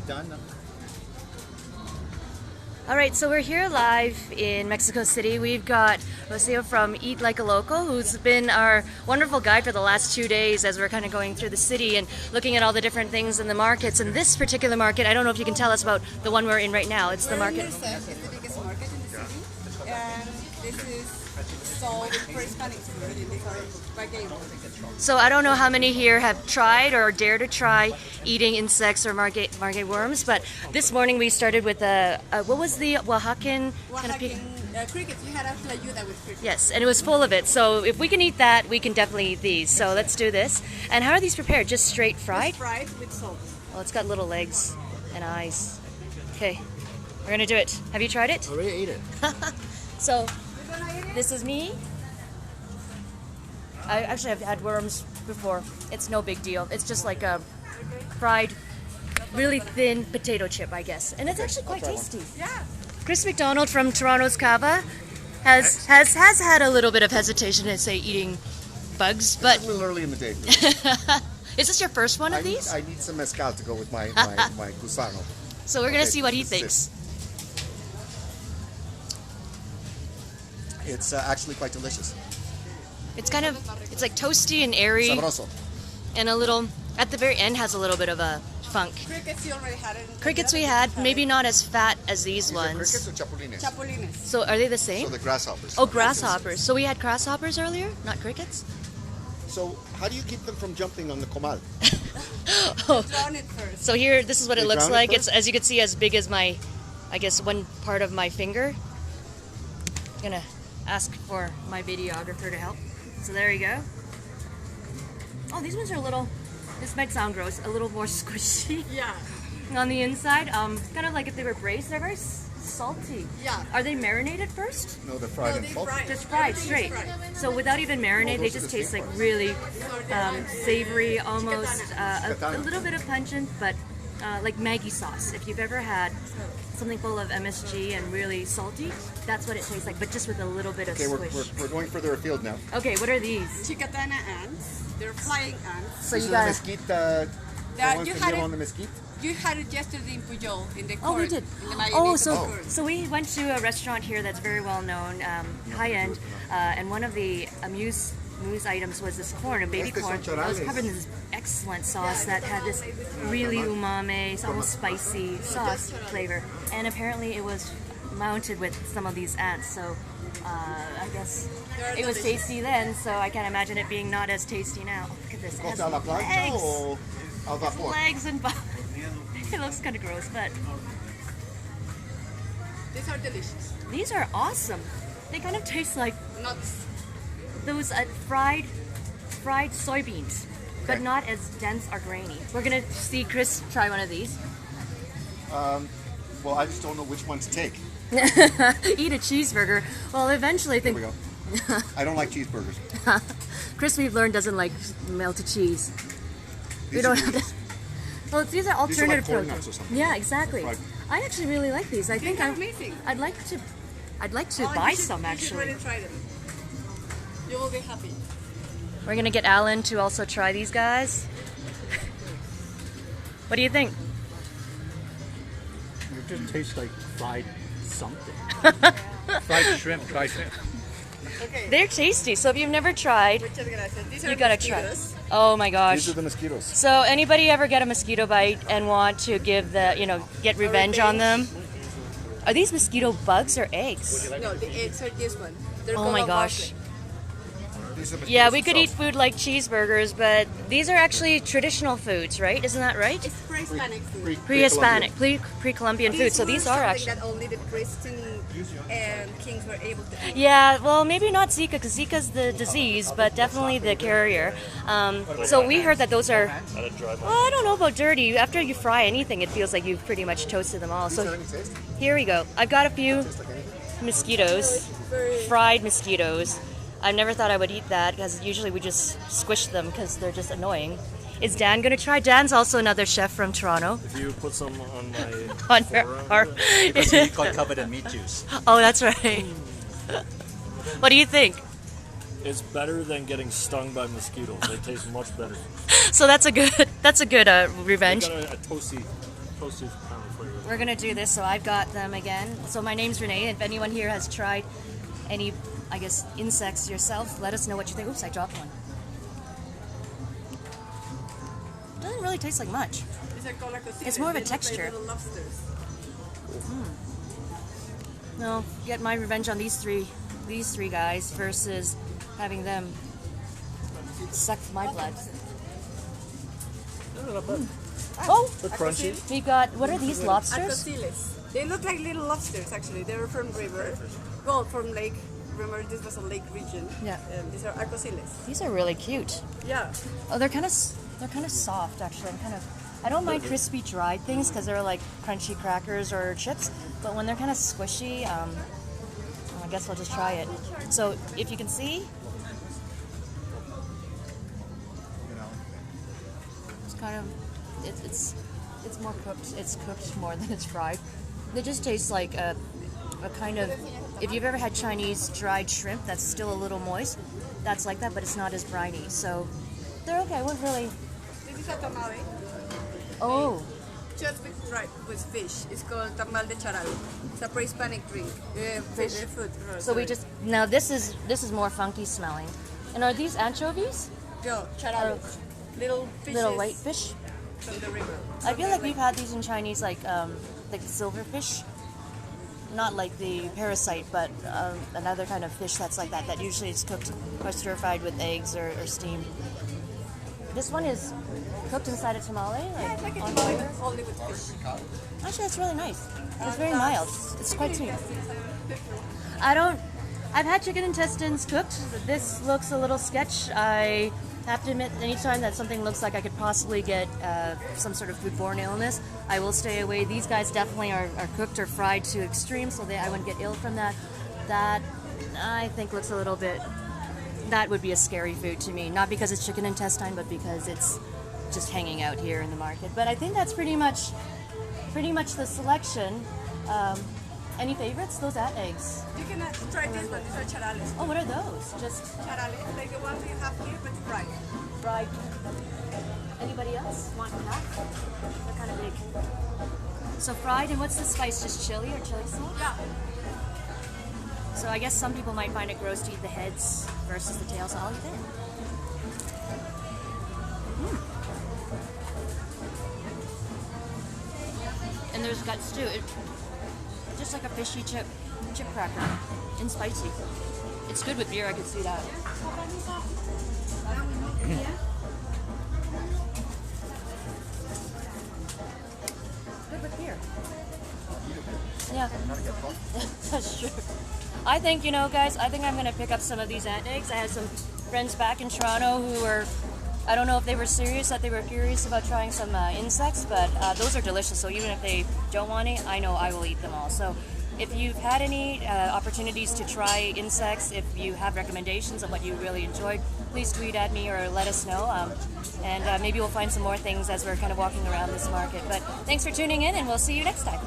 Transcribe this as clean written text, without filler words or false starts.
done. All right, so we're here live in Mexico City. We've got Rocío from Eat Like a Local, who's been our wonderful guide for the last 2 days as we're kind of going through the city and looking at all the different things in the markets. And this particular market, I don't know if you can tell us about the one we're in right now. It's the market. It's the biggest market in the city, and this is sold pre-Hispanic food. These are bargain. So I don't know how many here have tried or dare to try eating insects or market worms, but this morning we started with what was the Oaxacan kind of crickets. We had a tlayuda with crickets. Yes, and it was full of it. So if we can eat that, we can definitely eat these. So let's do this. And how are these prepared? Just straight fried? Just fried with salt. Well, it's got little legs and eyes. Okay, we're gonna do it. Have you tried it? I already ate it. So this is me. I actually have had worms before. It's no big deal. It's just like a fried, really thin potato chip, I guess. And it's actually quite tasty. Yeah. Chris McDonald from Toronto's Cava has had a little bit of hesitation to say eating bugs, but It's a little early in the day. is this your first one of these? I need some mezcal to go with my gusano. So we're gonna see what he this thinks. It's actually quite delicious. It's kind of, it's like toasty and airy, Sabroso. and a little, at the very end has a little bit of a funk. Crickets, you already had it. Crickets we had, maybe not as fat as these These are ones. crickets or chapulines? Chapulines. So are they the same? So the grasshoppers. Oh, grasshoppers. So we had grasshoppers earlier, not crickets? So how do you keep them from jumping on the comal? Drown it first. So here, this is what it They looks drown it like. first? It's, as you can see, as big as my, I guess, one part of my finger. I'm gonna ask for my videographer to help. So there you go. Oh, these ones are a little, this might sound gross, a little more squishy Yeah. on the inside. Kind of like if they were braised. They're very salty. Yeah. Are they marinated first? No, they're fried No, and they salted. fried. Just fried Everything is straight. fried. So without even marinade, they those are just the taste like steak really savory, almost a Chicatana. little bit of pungent, but like Maggi sauce. If you've ever had something full of MSG and really salty, that's what it tastes like, but just with a little bit of Okay, squish. we're going further afield now. Okay, what are these? Chicatana ants. They're flying ants. So This you is got the mesquite. The ones you that had live it- on the mesquite. You had it yesterday in Pujol, in the court. Oh, we did. In the mayonnaise Oh, of the so court. so we went to a restaurant here that's very well known, high end, and one of the amuse items was this corn, a baby Estes corn. son It was chorales. covered in this excellent sauce that had this really umami, almost spicy sauce flavor, and apparently it was mounted with some of these ants. So I guess They're it was delicious. tasty then. So I can't imagine it being not as tasty now. Look at this. It has Costa a la plancha legs. o al vapor? Legs and it looks kind of gross, but These are delicious. these are awesome. They kind of taste like Nuts. those fried soybeans, but Okay. not as dense or grainy. We're gonna see Chris try one of these. Well, I just don't know which one to take. Eat a cheeseburger. Well, eventually, I Here think we go. I don't like cheeseburgers. Chris, we've learned, doesn't like melted cheese. We These don't are have delicious. Well, these are These are like alternative corn proteins. nuts or something. Yeah, exactly. Right. I actually really like these. I These think are amazing. I'd like to Oh, buy you should- some You should actually. really try them. You will be happy. We're gonna get Alan to also try these guys. What do you think? It just tastes like fried something. Fried shrimp, fried shrimp. Okay. They're tasty. So if you've never tried, Muchas gracias. These are you gotta try. mosquitoes. Oh my gosh. These are the mosquitoes. So anybody ever get a mosquito bite and want to give get revenge on them? Are these mosquito bugs or eggs? No, the eggs are this one. They're Oh called my a gosh. Vázquez. These are mosquitoes Yeah, we could eat themselves. food like cheeseburgers, but these are actually traditional foods, right? Isn't that right? It's pre-Hispanic food. Pre-Hispanic, pre-Columbian food. So these are actually. that only the priests and kings were able to eat. Yeah, well, maybe not Zika, because Zika's the disease, but definitely the carrier. So we heard that those are. Well, I don't know about dirty. After you fry anything, it feels like you've pretty much toasted them all. These are So any taste? here we go. I've got a few Taste like anything? mosquitoes, fried mosquitoes. I never thought I would eat that because usually we just squish them because they're just annoying. Is Dan going to try? Dan's also another chef from Toronto. If you put some on my On our- because he got covered in meat juice. Oh, that's right. What do you think? It's better than getting stung by mosquitoes. They taste much better. So that's a good They revenge. got a toasty supposed to apparently flavor them. We're gonna do this, so I've got them again. So my name's Renee. If anyone here has tried any, I guess, insects yourself, let us know what you think. Oops, I dropped one. Doesn't really taste like much. It's more of a texture. Little lobsters. No, get my revenge on these three guys versus having them suck my blood. Oh, They're crunchy. we've got, what are these, lobsters? Arcosiles. They look like little lobsters actually. They're from river. Well, from lake. Remember, this was a lake region. Yeah. These are arcosiles. These are really cute. Yeah. Oh, they're kind of soft actually. I don't mind crispy dried things because they're like crunchy crackers or chips, but when they're kind of squishy, I guess we'll just try it. So if you can see, it's kind of it's more cooked. It's cooked more than it's fried. They just taste like a kind of, if you've ever had Chinese dried shrimp that's still a little moist, that's like that, but it's not as briny. So they're okay. We're really. This is a tamale. Oh. Just with fish. It's called tamal de charal. It's a pre-Hispanic drink. Food. So we just, now this is more funky smelling. And are these anchovies? Yo, charal. Little fishes. Little white fish? From the river. I feel like we've had these in Chinese, like silverfish. Not like the parasite, but another kind of fish that's like that. That usually is cooked or stir-fried with eggs or steamed. This one is cooked inside a tamale? Yeah, it's like a on tamale, fire? only with fish. Actually, that's really nice. It's very mild. It's quite sweet. I've had chicken intestines cooked. This looks a little sketch. I have to admit, anytime that something looks like I could possibly get some sort of foodborne illness, I will stay away. These guys definitely are cooked or fried to extreme, so I wouldn't get ill from that. That, I think, looks a little bit, that would be a scary food to me. Not because it's chicken intestine, but because it's just hanging out here in the market. But I think that's pretty much the selection. Any favorites? Those eggs. You can try this one. These are charales. Oh, what are those? Just Charales, like the ones you have here, but fried. fried. Anybody else want that? They're kind of big. So fried, and what's the spice? Just chili or chili salt? Yeah. So I guess some people might find it gross to eat the heads versus the tails. I'll eat it. And there's guts too. Just like a fishy chip cracker, and spicy. It's good with beer. I could see that. Good with beer. Yeah, that's true. I think, guys, I think I'm going to pick up some of these ant eggs. I had some friends back in Toronto who were, I don't know if they were serious, that they were curious about trying some insects, but those are delicious. So even if they don't want it, I know I will eat them all. So if you've had any opportunities to try insects, if you have recommendations of what you really enjoyed, please tweet at me or let us know. And maybe we'll find some more things as we're kind of walking around this market. But thanks for tuning in, and we'll see you next time.